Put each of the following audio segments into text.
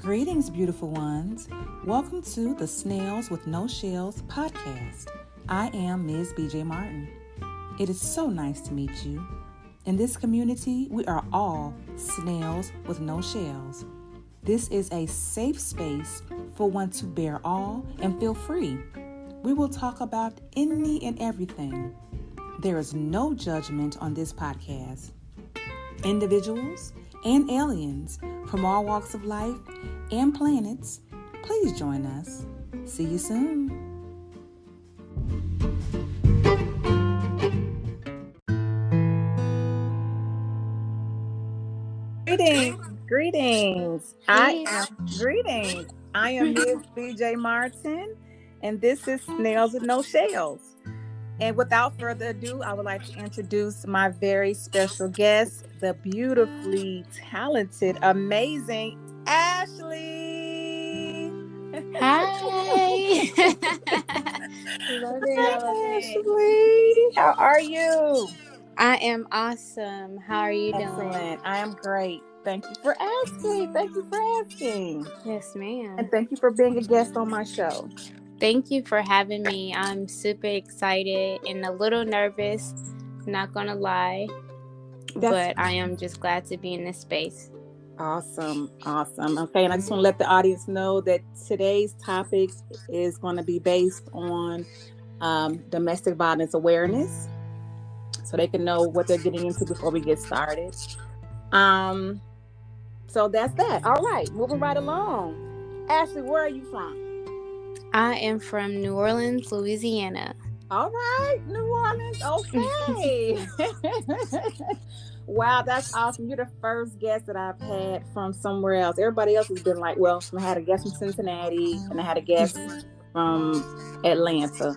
Greetings, beautiful ones. Welcome to the Snails With No Shells podcast. I am Ms. BJ Martin. It is so nice to meet you. In this community, we are all snails with no shells. This is a safe space for one to bear all and feel free. We will talk about any and everything. There is no judgment on this podcast. Individuals and aliens from all walks of life and planets, please join us. See you soon. Greetings. I am Ms. BJ Martin, and this is Snails With No Shells. And without further ado, I would like to introduce my very special guest, the beautifully talented, amazing Ashley. Hi. Love it. Ashley, how are you? I am awesome. How are you doing? Excellent. I am great. Thank you for asking. Yes, ma'am. And thank you for being a guest on my show. Thank you for having me. I'm super excited and a little nervous, not gonna lie. But I am just glad to be in this space. Awesome. Okay, and I just want to let the audience know that today's topic is going to be based on domestic violence awareness, so they can know what they're getting into before we get started. So that's that. All right, moving right along. Ashley, where are you from? I am from New Orleans, Louisiana. All right, New Orleans. Okay. Wow, that's awesome. You're the first guest that I've had from somewhere else. Everybody else has been like, well, I had a guest from Cincinnati and I had a guest from Atlanta.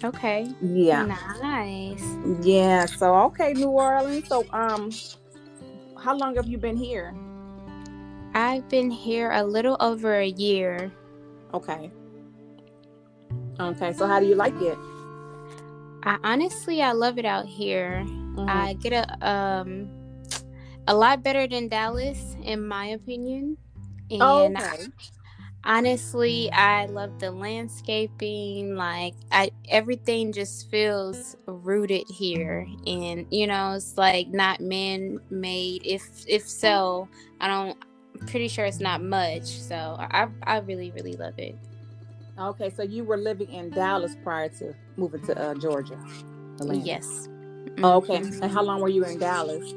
Okay. Yeah. Nice. Yeah. So, okay, New Orleans. So, how long have you been here? I've been here a little over a year. Okay. So how do you like it? I love it out here. Mm-hmm. I get a lot better than Dallas, in my opinion. And honestly, I love the landscaping. Like, everything just feels rooted here, and it's like not man-made. If so, I'm pretty sure it's not much. So I really, really love it. Okay, so you were living in Dallas prior to moving to Georgia, Atlanta. Yes. Mm-hmm. Okay, and how long were you in Dallas?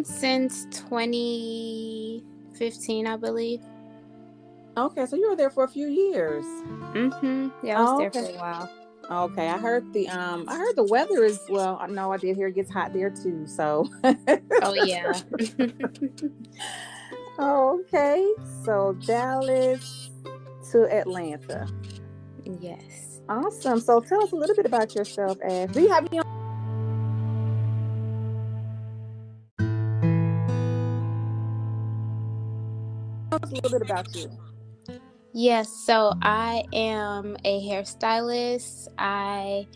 Since 2015, I believe. Okay, so you were there for a few years. Mm-hmm. Yeah, I was there for a while. Okay, I heard the weather is, well, I know I did hear it gets hot there too, so. Oh, yeah. Okay, so Dallas to Atlanta. Yes. Awesome. So tell us a little bit about yourself, Ash. Do you have any? Tell us a little bit about you. Yes, so I am a hairstylist. I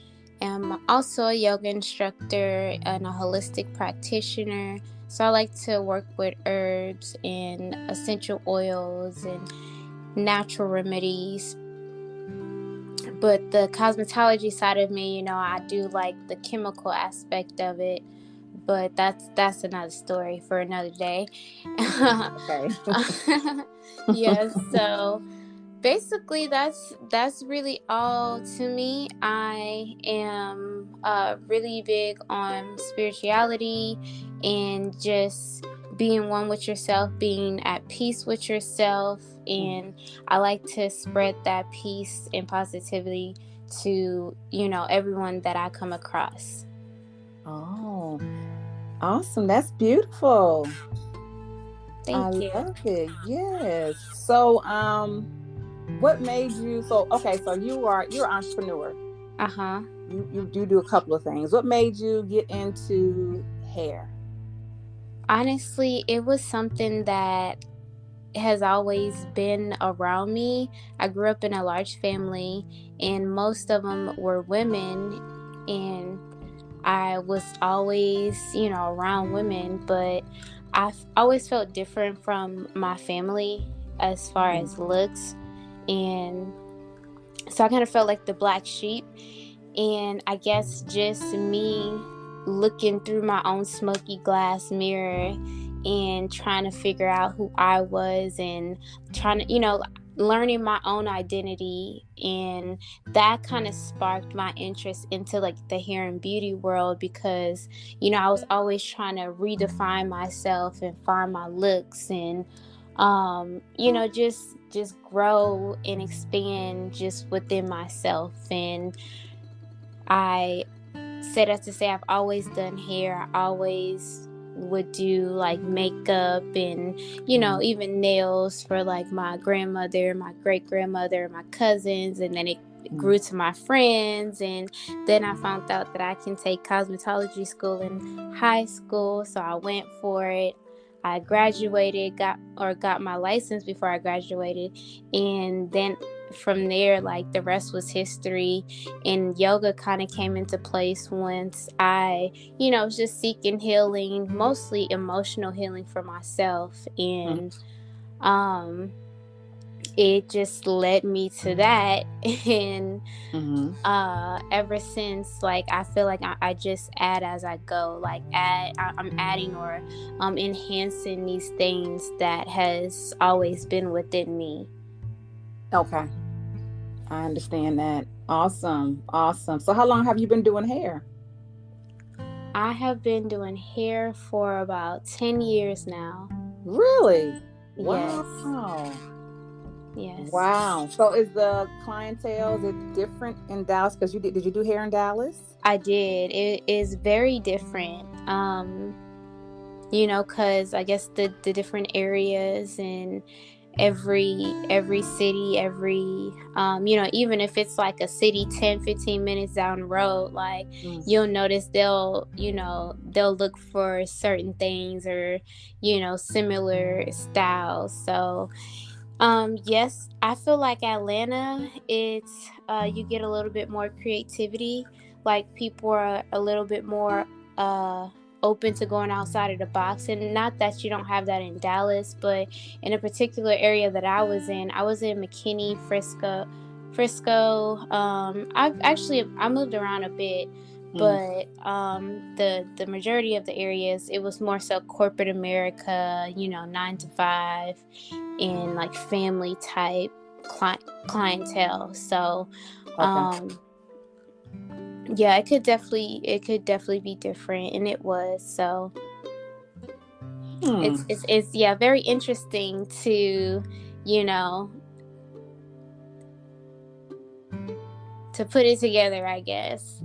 am also a yoga instructor and a holistic practitioner. So I like to work with herbs and essential oils and natural remedies. But the cosmetology side of me, I do like the chemical aspect of it. But that's another story for another day. Okay. Yes, so basically that's really all to me. I am really big on spirituality and just being one with yourself, being at peace with yourself, and I like to spread that peace and positivity to everyone that I come across. Oh, awesome. That's beautiful. Thank you. I love it. Yes. So what made you so you're an entrepreneur. Uh-huh. You do a couple of things. What made you get into hair? Honestly, it was something that has always been around me. I grew up in a large family and most of them were women, and I was always, around women, but I've always felt different from my family as far as looks. And so I kind of felt like the black sheep. And I guess just me looking through my own smoky glass mirror and trying to figure out who I was and trying to, learning my own identity. And that kind of sparked my interest into like the hair and beauty world, because, I was always trying to redefine myself and find my looks and, just grow and expand just within myself. And I say that to say I've always done hair. I always would do like makeup and, even nails for like my grandmother, my great grandmother, my cousins. And then it grew to my friends. And then I found out that I can take cosmetology school in high school. So I went for it. I graduated, got my license before I graduated. And then from there, like the rest was history. And yoga kind of came into place once I, was just seeking healing, mostly emotional healing for myself. And it just led me to that. And ever since, like, I feel like I just add as I go, like I'm adding or enhancing these things that has always been within me. Okay, I understand that. Awesome. So how long have you been doing hair? I have been doing hair for about 10 years now. Really? Yes. Wow. Yes. Wow. So is the clientele, is it different in Dallas? Because did you do hair in Dallas? I did. It is very different. Because I guess the different areas and every city, even if it's like a city 10-15 minutes down the road, like you'll notice they'll look for certain things or similar styles. So yes, I feel like Atlanta, it's you get a little bit more creativity. Like people are a little bit more open to going outside of the box. And not that you don't have that in Dallas, but in a particular area that I was in McKinney, Frisco. I moved around a bit, but the majority of the areas, it was more so corporate America, 9 to 5 and like family type clientele. So yeah, it could definitely be different, and it was. So it's very interesting to to put it together, I guess.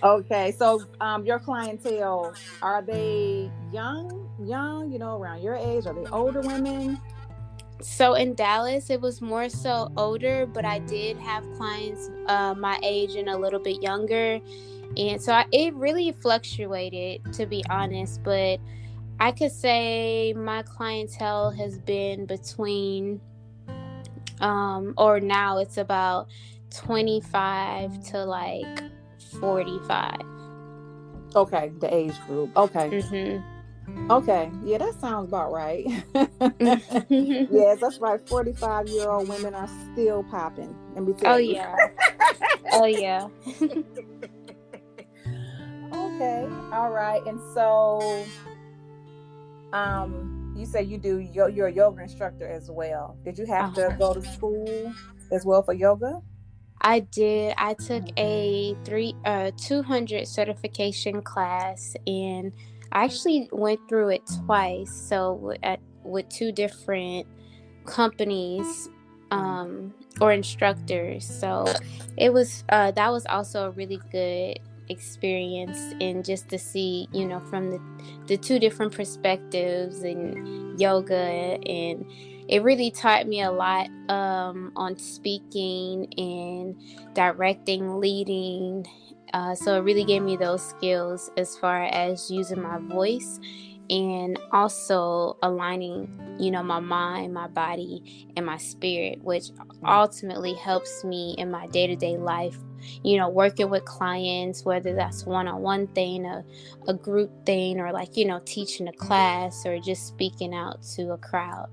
Okay, so your clientele, are they young, around your age? Are they older women? So in Dallas, it was more so older, but I did have clients my age and a little bit younger. And so it really fluctuated, to be honest. But I could say my clientele has been between, or now it's about 25 to like 45. Okay, the age group. Okay. Okay, yeah, that sounds about right. Yes, that's right. 45-year-old women are still popping. Let me tell you. Yeah. Oh yeah. Okay, all right. And so, you say you're a yoga instructor as well. Did you have to go to school as well for yoga? I did. I took a 200 certification class, and I actually went through it twice. So with two different companies or instructors. So it was that was also a really good experience, and just to see from the two different perspectives in yoga, and it really taught me a lot on speaking and directing, leading. So it really gave me those skills as far as using my voice and also aligning, my mind, my body, and my spirit, which ultimately helps me in my day-to-day life, working with clients, whether that's one-on-one thing, a group thing, or like, teaching a class or just speaking out to a crowd.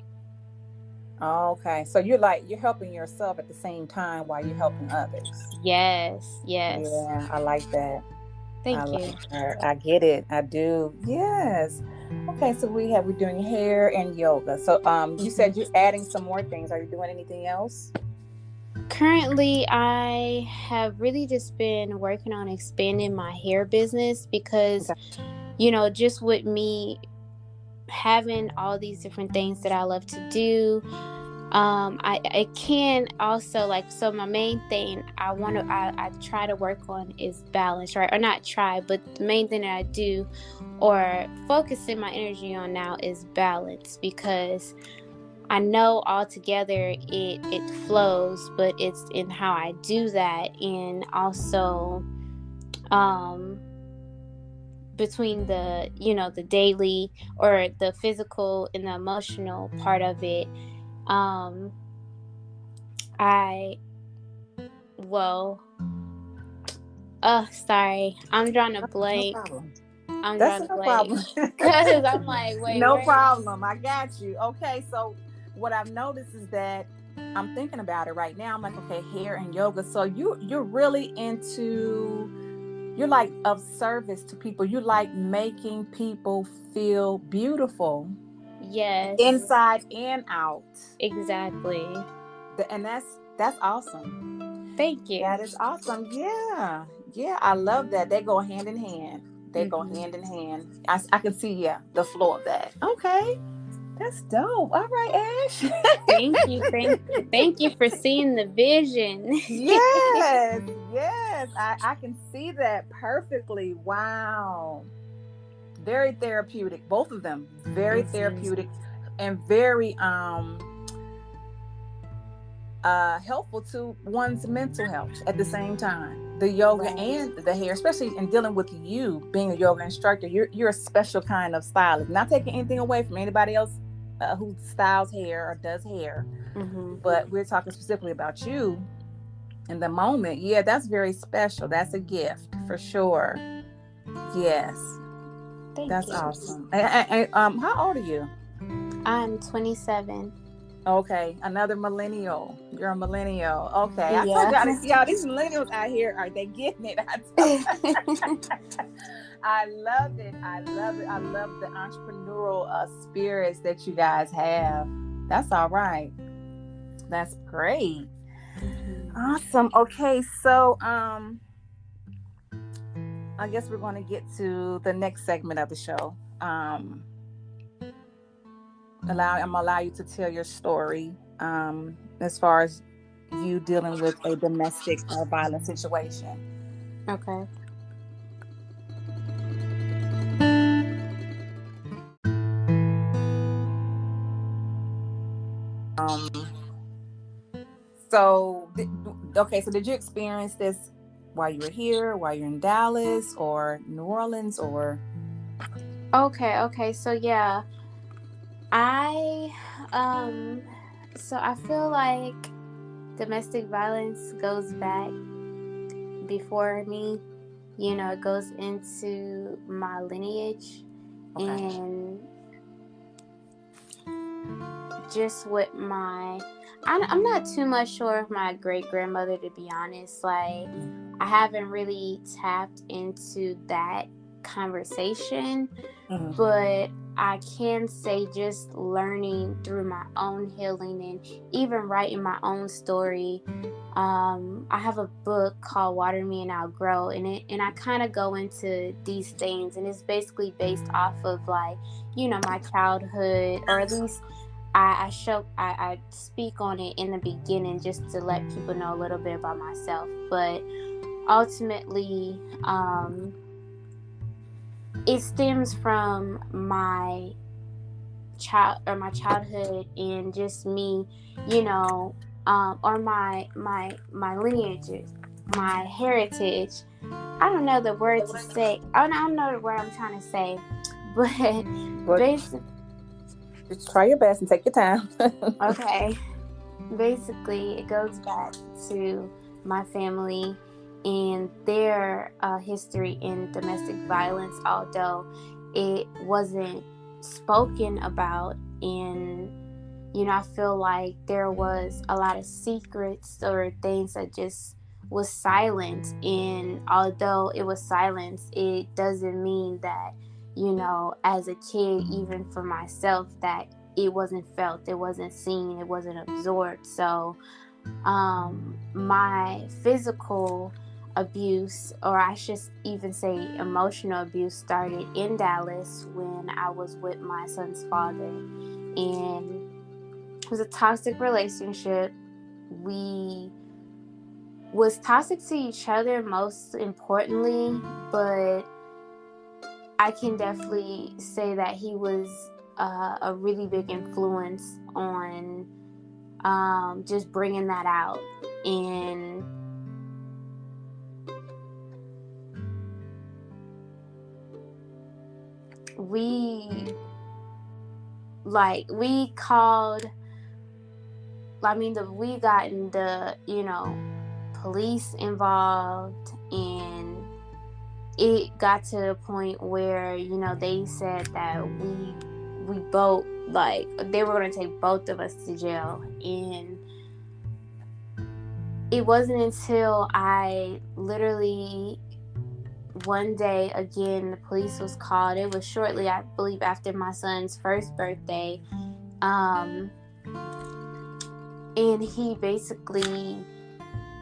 Okay. So you're helping yourself at the same time while you're helping others. Yes. Yeah, I like that. Thank you. I get it. I do. Yes. Okay, so we're doing hair and yoga. So you said you're adding some more things. Are you doing anything else? Currently, I have really just been working on expanding my hair business because, just with me having all these different things that I love to do, I can also so my main thing I try to work on is balance, right? Or not try, but the main thing that I do or focusing my energy on now is balance, because I know altogether it flows, but it's in how I do that, and also between the the daily or the physical and the emotional part of it. Sorry, I'm drawing a blank. No problem. I'm That's drawing a no blank problem. because I'm like, wait, no problem. I got you. Okay, so what I've noticed is that I'm thinking about it right now. I'm like, okay, hair and yoga. So you're really you're like of service to people. You like making people feel beautiful. Yes. Inside and out. Exactly. And that's awesome. Thank you. That is awesome. Yeah. Yeah, I love that. They go hand in hand. Go hand in hand. I can see, the flow of that. Okay. That's dope. All right, Ash. Thank you. Thank you for seeing the vision. Yes. I can see that perfectly. Wow. Very therapeutic. Both of them. Very therapeutic and very helpful to one's mental health at the same time. The yoga and the hair, especially in dealing with you being a yoga instructor, you're a special kind of stylist. Not taking anything away from anybody else who styles hair or does hair, but we're talking specifically about you in the moment. Yeah, that's very special. That's a gift for sure. Yes. That's awesome. How old are you? I'm 27. Okay, another millennial. You're a millennial. Okay, I told y'all these millennials out here, are they getting it? I love it. I love the entrepreneurial spirits that you guys have. That's all right. That's great. Awesome. Okay, so I guess we're going to get to the next segment of the show. I'm gonna allow you to tell your story as far as you dealing with a domestic violence situation. Okay. So did you experience this while you were here, while you're in Dallas or New Orleans, or? Okay. So yeah, I feel like domestic violence goes back before me. It goes into my lineage, and just with I'm not too much sure of my great grandmother, to be honest. Like, I haven't really tapped into that conversation, but I can say just learning through my own healing and even writing my own story. I have a book called Water Me and I'll Grow, and I kind of go into these things, and it's basically based off of my childhood, or at least I speak on it in the beginning just to let people know a little bit about myself. But ultimately, it stems from my childhood and just me, or my lineage, my heritage. I don't know the word to say. I don't know the word I'm trying to say, but basically, just try your best and take your time. Okay. Basically, it goes back to my family and their history in domestic violence, although it wasn't spoken about. And I feel like there was a lot of secrets or things that just was silent, and although it was silence, it doesn't mean that as a kid, even for myself, that it wasn't felt, it wasn't seen, it wasn't absorbed. So my physical abuse, or I should even say emotional abuse, started in Dallas when I was with my son's father. And it was a toxic relationship. We was toxic to each other, most importantly, but I can definitely say that he was a really big influence on just bringing that out. And we called, we got in the, police involved, and it got to the point where, they said that we both, they were going to take both of us to jail. And it wasn't until I literally, one day, again, the police was called. It was shortly, I believe, after my son's first birthday. And he basically,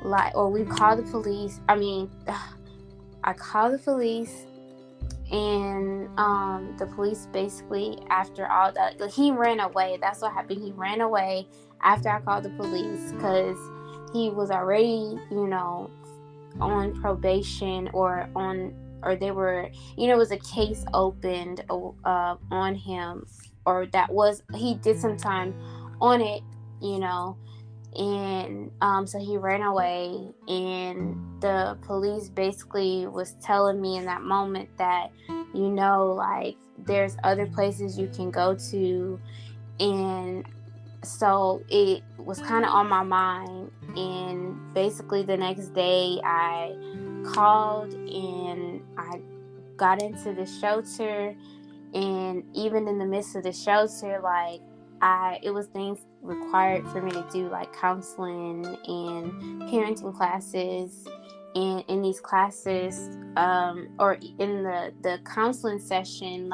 we called the police. I called the police, and the police basically, after all that, he ran away. That's what happened. He ran away after I called the police, because he was already, on probation, or they were, it was a case opened on him, or he did some time on it, and so he ran away. And the police basically was telling me in that moment that, there's other places you can go to. And so it was kind of on my mind. And basically the next day I called and I got into the shelter. And even in the midst of the shelter, it was things required for me to do, like counseling and parenting classes. And in these classes, or in the counseling session,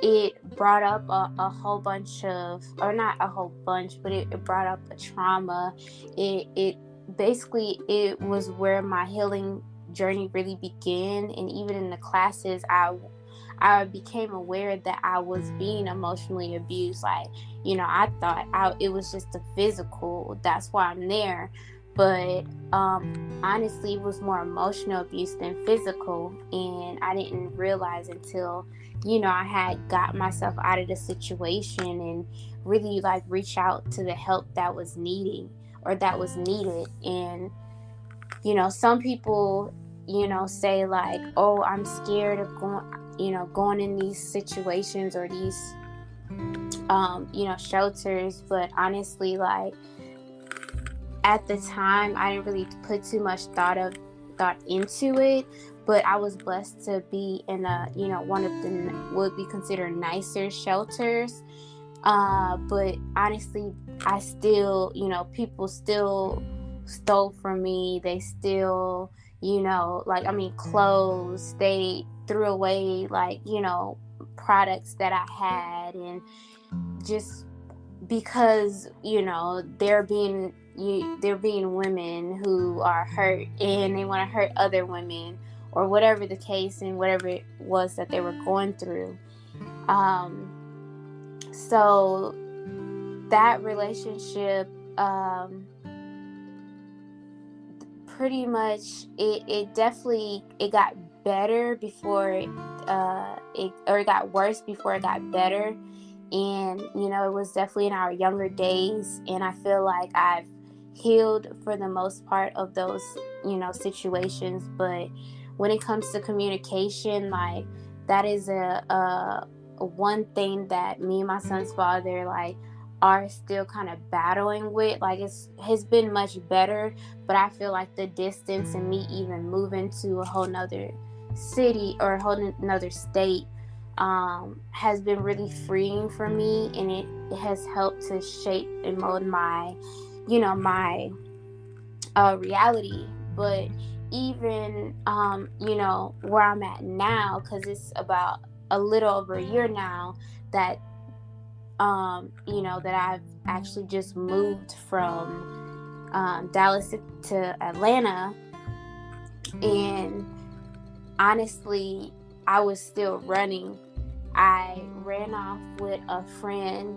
it brought up a whole bunch of, or not a whole bunch, but it brought up a trauma. It basically, it was where my healing journey really began. And even in the classes, I became aware that I was being emotionally abused. I thought it was just the physical, that's why I'm there. But honestly, it was more emotional abuse than physical. And I didn't realize until, I had got myself out of the situation and really reach out to the help that was needed. And, some people, say oh, I'm scared of going in these situations or these, shelters. But honestly, at the time, I didn't really put too much thought into it. But I was blessed to be in one of the would be considered nicer shelters. But honestly, I still, people still stole from me. They still, clothes. They threw away, products that I had. And just because, they're being women who are hurt and they want to hurt other women, or whatever the case, and whatever it was that they were going through. So that relationship, pretty much, it definitely, it got better before it got worse before it got better. And it was definitely in our younger days, and I feel like I've healed for the most part of those situations. But when it comes to communication, that is a one thing that me and my son's father are still kind of battling with. Like, has been much better, but I feel like the distance and me even moving to a whole nother city or a whole nother state has been really freeing for me, and it has helped to shape and mold my, my reality. But even where I'm at now, because it's about a little over a year now that that I've actually just moved from Dallas to Atlanta, and honestly, I was still running. I ran off with a friend,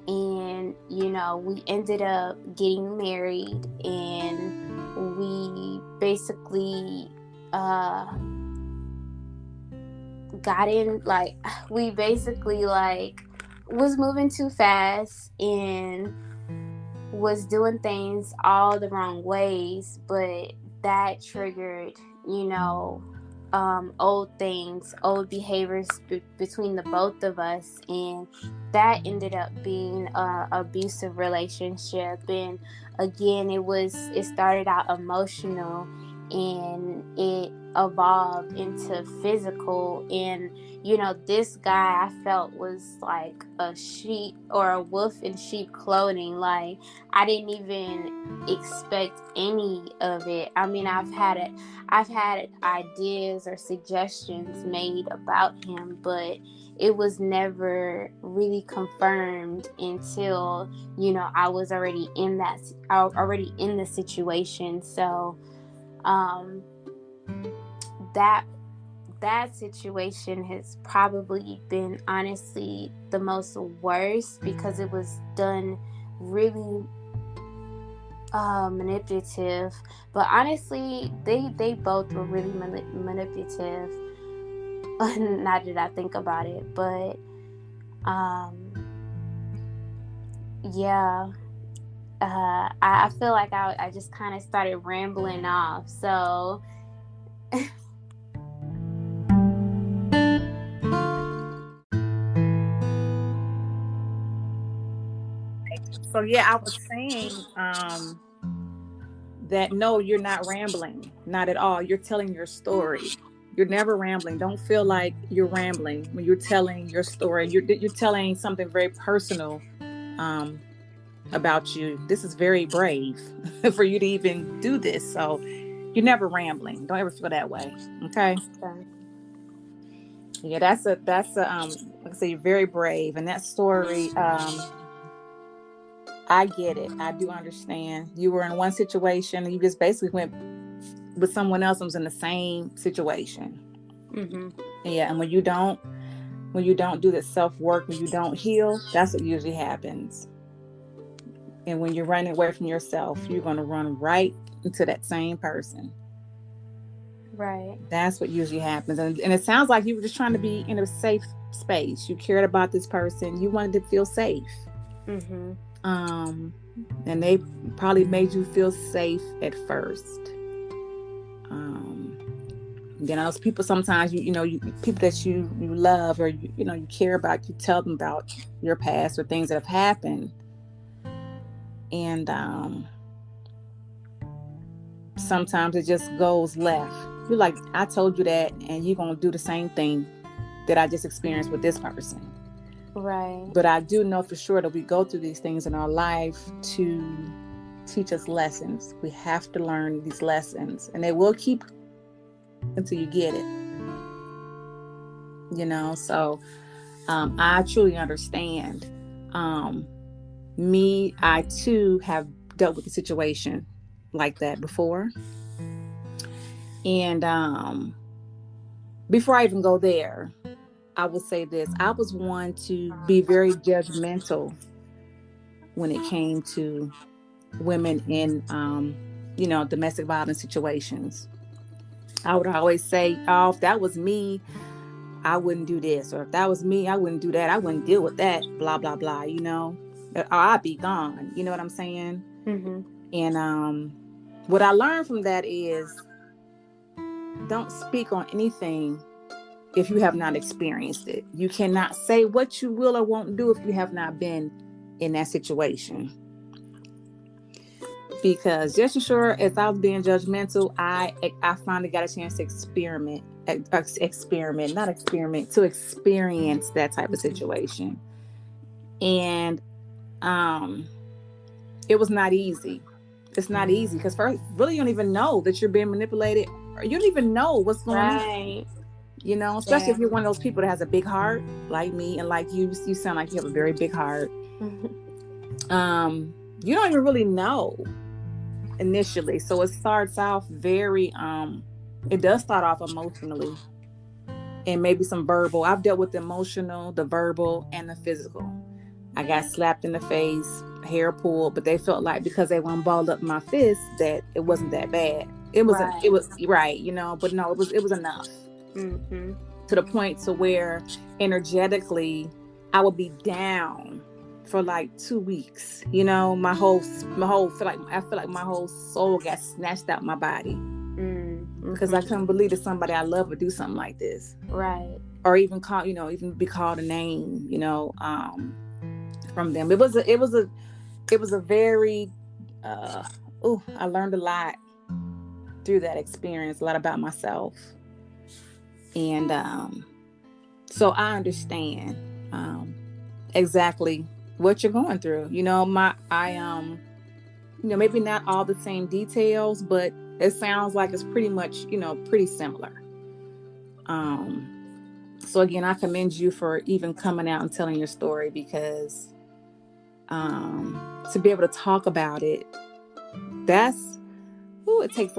and we ended up getting married, and we basically got in, like, we basically like was moving too fast and was doing things all the wrong ways, but that triggered old things, old behaviors between the both of us, and that ended up being a abusive relationship. And again, it started out emotional, and it evolved into physical. And this guy, I felt, was like a sheep or a wolf in sheep clothing. Like, I didn't even expect any of it. I mean, I've had ideas or suggestions made about him, but it was never really confirmed until I was already in the situation. So that situation has probably been, honestly, the most worst, because it was done really manipulative. But honestly, they both were really manipulative. Now that I think about it, but yeah, I feel like I just kind of started rambling off. So So yeah, I was saying that no, you're not rambling, not at all. You're telling your story. You're never rambling. Don't feel like you're rambling when you're telling your story. You're telling something very personal about you. This is very brave for you to even do this. So you're never rambling. Don't ever feel that way. Okay. Yeah, that's a like I say, you're very brave, and that story, I get it. I do understand. You were in one situation, and you just basically went with someone else who was in the same situation. Mm-hmm. Yeah, and when you don't do the self work, when you don't heal, that's what usually happens. And when you're running away from yourself, you're going to run right into that same person. Right. That's what usually happens. And it sounds like you were just trying to be in a safe space. You cared about this person. You wanted to feel safe. Mm-hmm. And they probably made you feel safe at first. Those people, sometimes people that you love, or you care about, you tell them about your past or things that have happened, and sometimes it just goes left. You're like, I told you that, and you're gonna do the same thing that I just experienced with this person. Right. But I do know for sure that we go through these things in our life to teach us lessons. We have to learn these lessons, and they will keep until you get it. So I truly understand. I too have dealt with a situation like that before. And before I even go there, I will say this. I was one to be very judgmental when it came to women in, domestic violence situations. I would always say, oh, if that was me, I wouldn't do this. Or if that was me, I wouldn't do that. I wouldn't deal with that, blah, blah, blah, or I'd be gone. You know what I'm saying? Mm-hmm. And what I learned from that is, don't speak on anything if you have not experienced it. You cannot say what you will or won't do if you have not been in that situation. Because just as sure as I was being judgmental, I finally got a chance to experience that type of situation. And it was not easy. It's not easy because first, really, you don't even know that you're being manipulated, or you don't even know what's going on. You know, especially if you're one of those people that has a big heart, like me, and like you sound like you have a very big heart. You don't even really know initially, so it starts off very. It does start off emotionally, and maybe some verbal. I've dealt with the emotional, the verbal, and the physical. I got slapped in the face, hair pulled, but they felt like because they weren't balled up my fist that it wasn't that bad. It was right, you know, but no, it was enough. To the point to where energetically I would be down for like 2 weeks. You know, I feel like my whole soul got snatched out my body. Because I couldn't believe that somebody I love would do something like this. Right. Or even be called a name, you know, from them. It was a very I learned a lot through that experience, a lot about myself. And so I understand exactly what you're going through. You know, maybe not all the same details, but it sounds like it's pretty much, pretty similar. So again, I commend you for even coming out and telling your story, because to be able to talk about it, it takes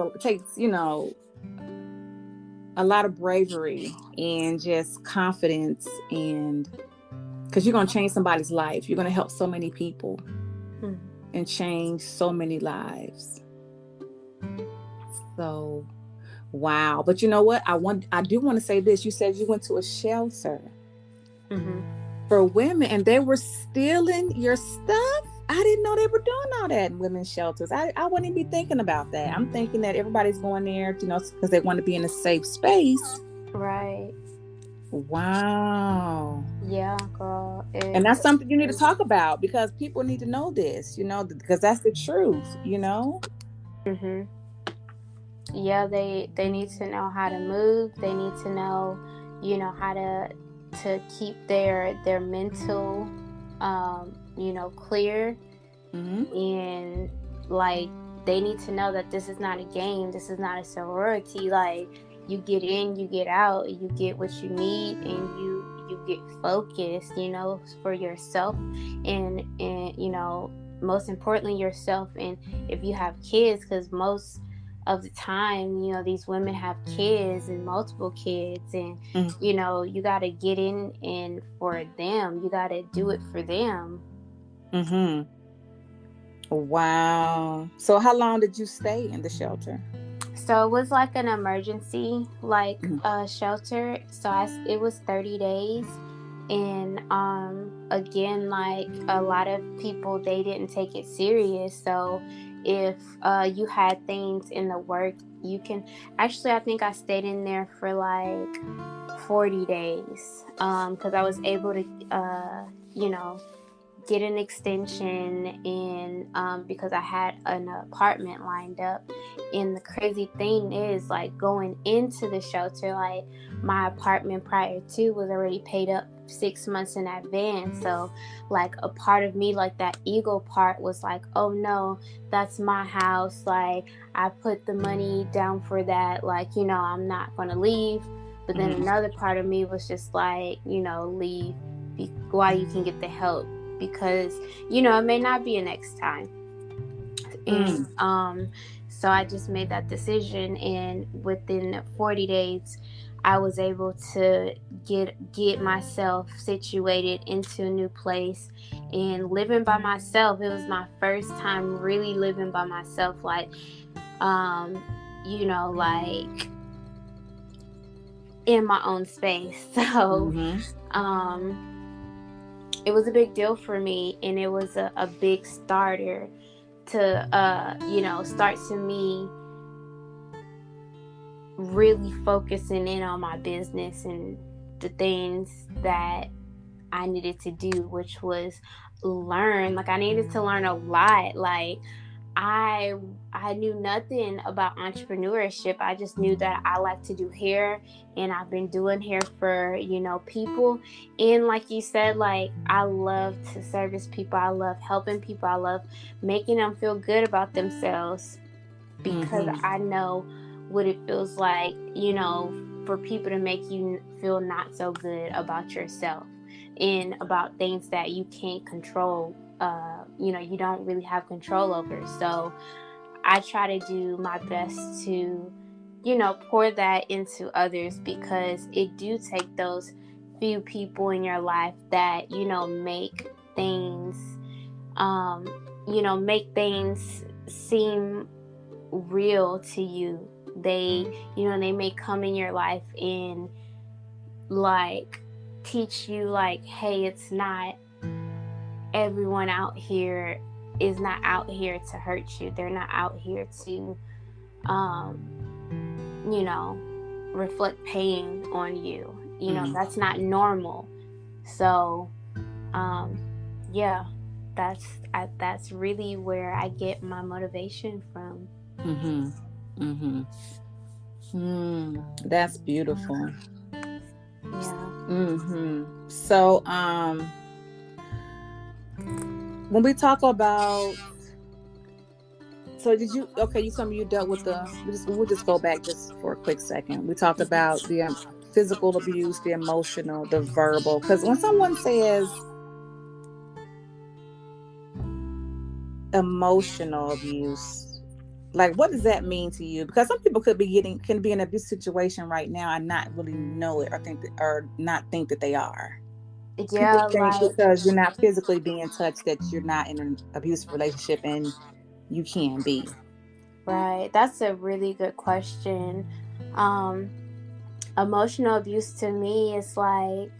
a lot of bravery and just confidence, and because you're going to change somebody's life. You're going to help so many people and change so many lives. So, wow. But you know what? I do want to say this. You said you went to a shelter for women and they were stealing your stuff. I didn't know they were doing all that in women's shelters. I wouldn't even be thinking about that. I'm thinking that everybody's going there, because they want to be in a safe space. Right. Wow. Yeah, girl. And that's something you need to talk about, because people need to know this, because that's the truth, Yeah, they need to know how to move. They need to know, how to keep their mental, clear. And like, they need to know that this is not a game. This is not a sorority. Like, you get in, you get out, you get what you need, and you get focused, for yourself, and most importantly yourself. And if you have kids, because most of the time, these women have kids and multiple kids, and you got to get in and for them, you got to do it for them. Wow. So how long did you stay in the shelter? So it was like an emergency shelter. So it was 30 days. And again, like a lot of people, they didn't take it serious. So if you had things in the work, you can actually, I think I stayed in there for like 40 days because I was able to get an extension, and because I had an apartment lined up. And the crazy thing is, like, going into the shelter, like, my apartment prior to was already paid up 6 months in advance. So like, a part of me, like that ego part, was like, oh no, that's my house, like I put the money down for that, like, I'm not gonna leave. But then another part of me was just like, leave while you can get the help, because it may not be a next time. And so I just made that decision, and within 40 days I was able to get myself situated into a new place and living by myself. It was my first time really living by myself, like like in my own space. So it was a big deal for me, and it was a big starter to start to me really focusing in on my business and the things that I needed to do, which was learn. Like, I needed to learn a lot. Like, I knew nothing about entrepreneurship. I just knew that I like to do hair, and I've been doing hair for, people. And like you said, like, I love to service people. I love helping people. I love making them feel good about themselves, because I know what it feels like, for people to make you feel not so good about yourself and about things that you can't control. You don't really have control over. So I try to do my best to, pour that into others, because it do take those few people in your life that, make things, make things seem real to you. They may come in your life and like teach you, like, hey, it's not everyone out here is not out here to hurt you. They're not out here to reflect pain on you. That's not normal. So yeah, that's really where I get my motivation from. That's beautiful. Yeah. So when we talk about, so you told me you dealt with we'll just go back just for a quick second. We talked about the physical abuse, the emotional, the verbal, because when someone says emotional abuse, like, what does that mean to you? Because some people can be in an abuse situation right now and not really know it, or not think that they are. Yeah, people think because you're not physically being touched that you're not in an abusive relationship, and you can be. Right. That's a really good question. Emotional abuse to me is like,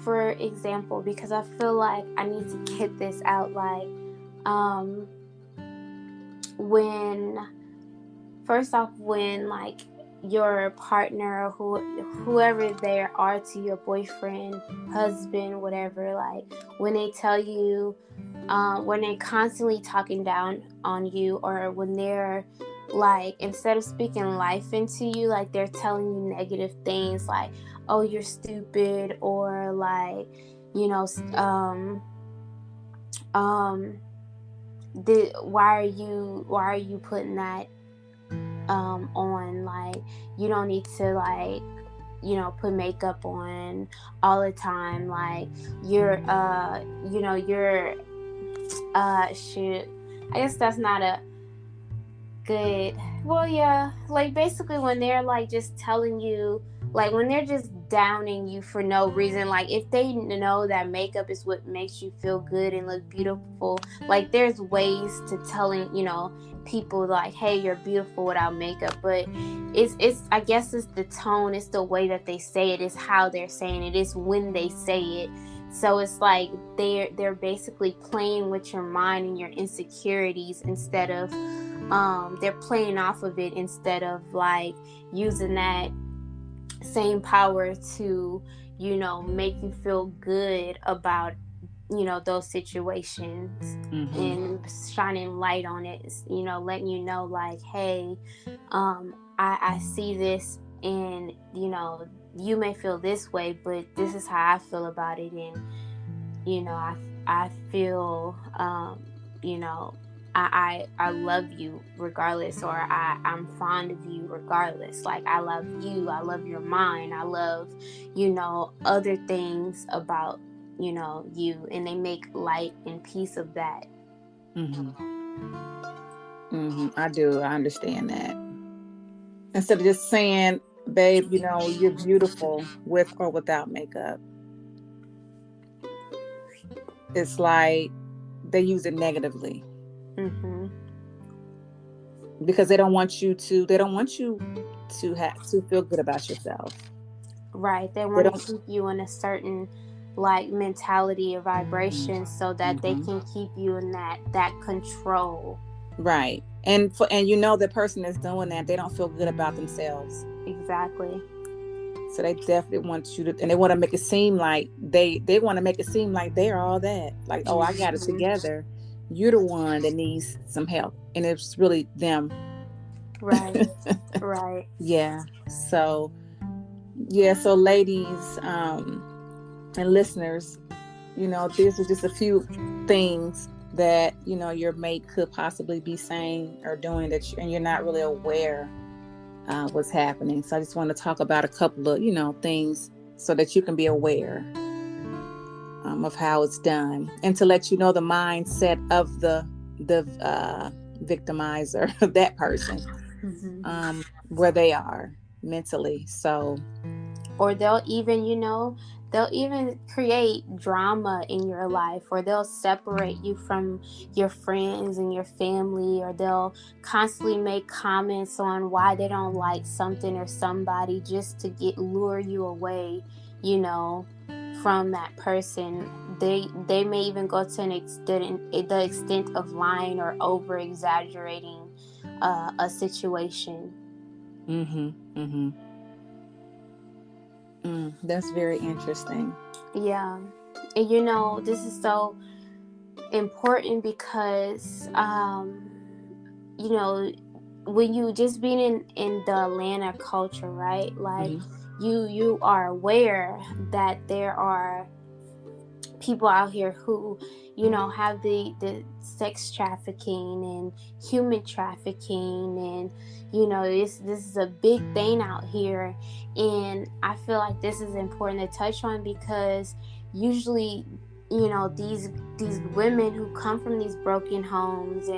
for example, because I feel like I need to get this out, like, when like your partner, or whoever they are to your boyfriend, husband, whatever, like, when they tell you, when they're constantly talking down on you, or when they're like, instead of speaking life into you, like, they're telling you negative things, like, oh, you're stupid, or like, why are you putting that on, like, you don't need to, like, put makeup on all the time, like, you're shoot, I guess that's not a good, well, yeah, like, basically when they're like just telling you, like, when they're just downing you for no reason, like, if they know that makeup is what makes you feel good and look beautiful, like, there's ways to telling people, like, hey, you're beautiful without makeup, but it's I guess it's the tone, it's the way that they say it, it's how they're saying it, it's when they say it. So it's like they're basically playing with your mind and your insecurities, instead of they're playing off of it, instead of like using that same power to make you feel good about those situations, and shining light on it, letting you know, like, hey, I see this, and you may feel this way, but this is how I feel about it, and I feel I love you regardless, or I'm fond of you regardless. Like, I love you, I love your mind, I love other things about you, and they make light and peace of that. I do. I understand that. Instead of just saying, babe, you're beautiful with or without makeup, it's like they use it negatively. Because they don't want you to feel good about yourself. Right. They want to keep you in a certain like mentality or vibration, so that they can keep you in that control. Right. And the person that's doing that, they don't feel good about themselves. Exactly. So they definitely want you to, and they want to make it seem like they want to make it seem like they're all that. Like, oh, I got it together. You're the one that needs some help, and it's really them. Right. Right. Yeah. So yeah. So ladies, and listeners, these are just a few things that your mate could possibly be saying or doing and you're not really aware what's happening. So I just want to talk about a couple of things so that you can be aware of how it's done, and to let you know the mindset of the victimizer, that person, where they are mentally. So, or they'll even create drama in your life, or they'll separate you from your friends and your family, or they'll constantly make comments on why they don't like something or somebody, just to lure you away, from that person. They may even go to the extent of lying or over exaggerating a situation. That's very interesting. Yeah. And this is so important because when you just being in the Atlanta culture, right? Like, you are aware that there are people out here who have the sex trafficking and human trafficking, and this is a big thing out here. And I feel like this is important to touch on, because usually these women who come from these broken homes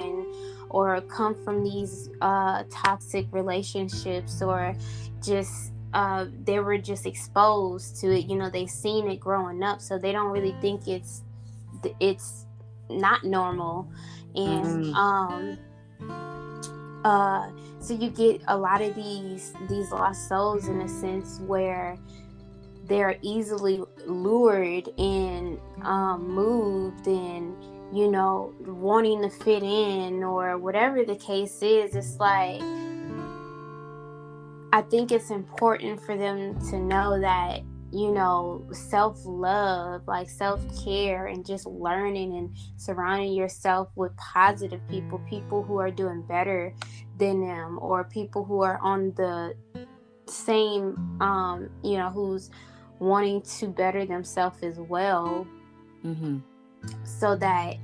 or come from these toxic relationships, or just they were just exposed to it. They seen it growing up, so they don't really think it's not normal. And so you get a lot of these lost souls, in a sense, where they're easily lured and moved, and wanting to fit in, or whatever the case is. It's like, I think it's important for them to know that self-love, like self-care, and just learning and surrounding yourself with positive people who are doing better than them, or people who are on the same who's wanting to better themselves as well, so that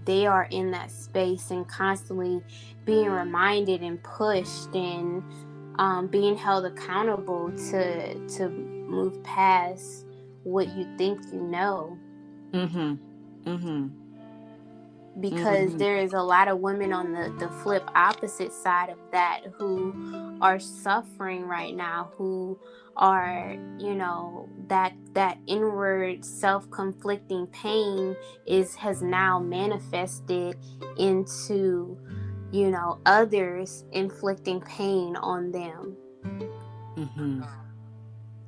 they are in that space and constantly being reminded and pushed, and being held accountable to move past what you think because there is a lot of women on the flip opposite side of that, who are suffering right now, who are that inward self-conflicting pain has now manifested into others inflicting pain on them.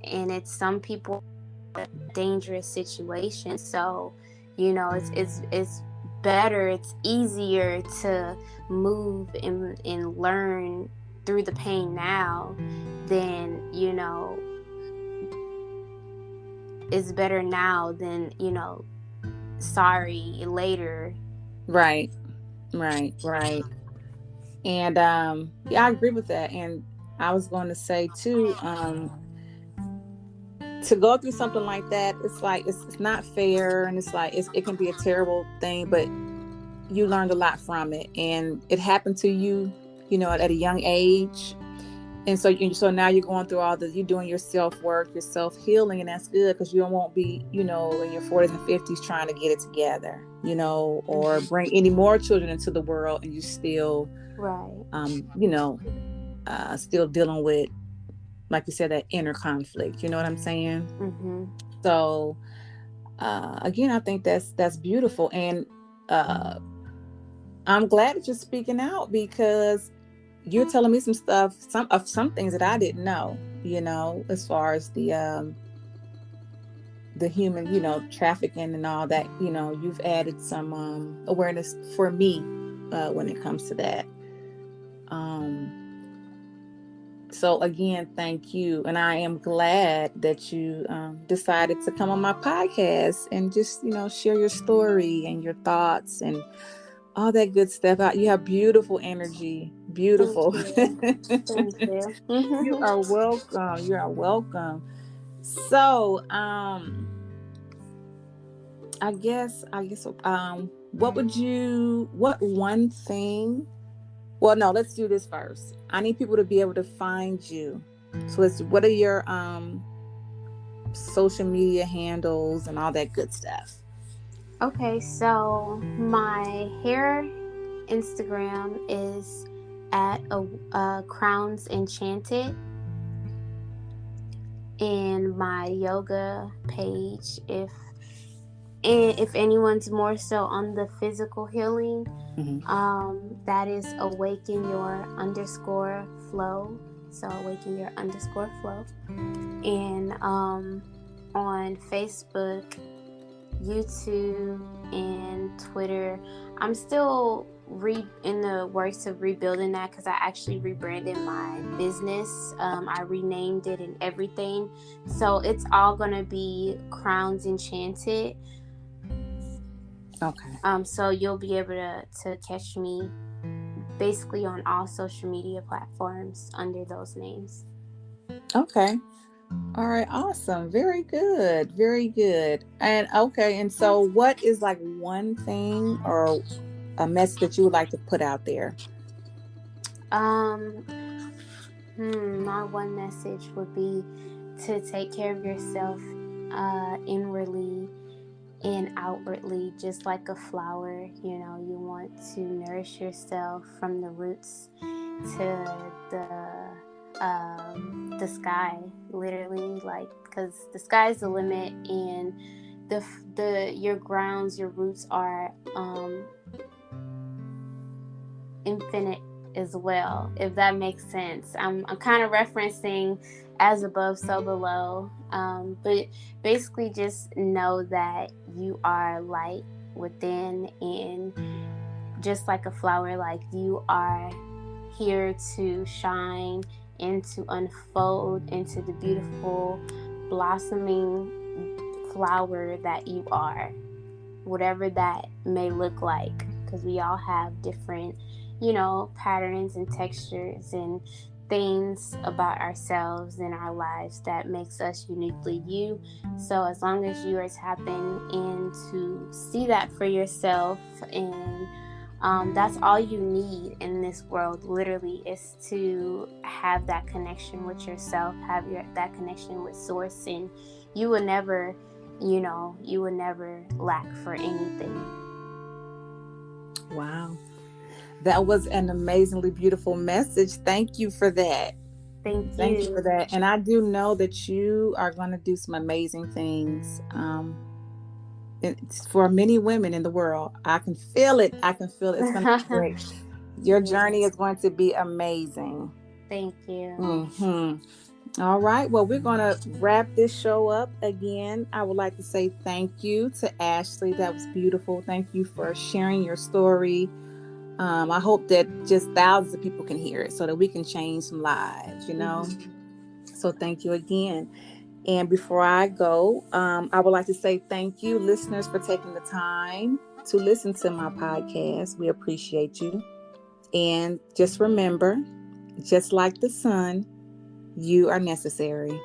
And it's some people dangerous situation. So it's better, it's easier to move and learn through the pain now than it's better now than sorry later. Right. And yeah, I agree with that. And I was going to say too, to go through something like that, it's like it's not fair, and it's like it can be a terrible thing, but you learned a lot from it, and it happened to you, at a young age. And so now you're going through you're doing your self-work, your self-healing, and that's good, because you won't be, in your 40s and 50s trying to get it together, or bring any more children into the world, and you still, still dealing with, like you said, that inner conflict. You know what I'm saying? So, again, I think that's beautiful, and I'm glad that you're speaking out, because you're telling me some stuff, some things that I didn't know, as far as the human, trafficking and all that. You've added some awareness for me when it comes to that. So again, thank you. And I am glad that you decided to come on my podcast and just, share your story and your thoughts and all that good stuff. You have beautiful energy. Thank Beautiful. you. Thank you. You are welcome. You are welcome. So, what one thing, well, no, let's do this first. I need people to be able to find you. So what are your social media handles and all that good stuff? Okay, so my hair Instagram is at Crowns Enchanted, and my yoga page, if anyone's more so on the physical healing, that is awaken your _flow. So awaken your _flow. And on Facebook, YouTube, and Twitter, I'm still in the works of rebuilding that, because I actually rebranded my business. I renamed it and everything, so it's all gonna be Crowns Enchanted. Okay. So you'll be able to catch me basically on all social media platforms under those names. Okay. All right. Awesome. Very good. Very good. And okay. And so what is like one thing or a message that you would like to put out there? My one message would be to take care of yourself inwardly and outwardly, just like a flower. You want to nourish yourself from the roots to the sky, literally, because the sky's the limit, and your grounds, your roots are infinite as well, if that makes sense. I'm kind of referencing as above, so below, but basically just know that you are light within, and just like a flower, like you are here to shine and to unfold into the beautiful blossoming flower that you are, whatever that may look like, because we all have different patterns and textures and things about ourselves and our lives that makes us uniquely you. So as long as you are tapping in to see that for yourself, and that's all you need in this world, literally, is to have that connection with yourself, that connection with source, and you will never lack for anything. Wow. That was an amazingly beautiful message. Thank you for that. Thank you for that. And I do know that you are going to do some amazing things for many women in the world. I can feel it. It's going to be great. Your journey is going to be amazing. Thank you. Mm-hmm. All right. Well, we're going to wrap this show up again. I would like to say thank you to Ashley. That was beautiful. Thank you for sharing your story. I hope that just thousands of people can hear it so that we can change some lives, So thank you again. And before I go, I would like to say thank you, listeners, for taking the time to listen to my podcast. We appreciate you. And just remember, just like the sun, you are necessary.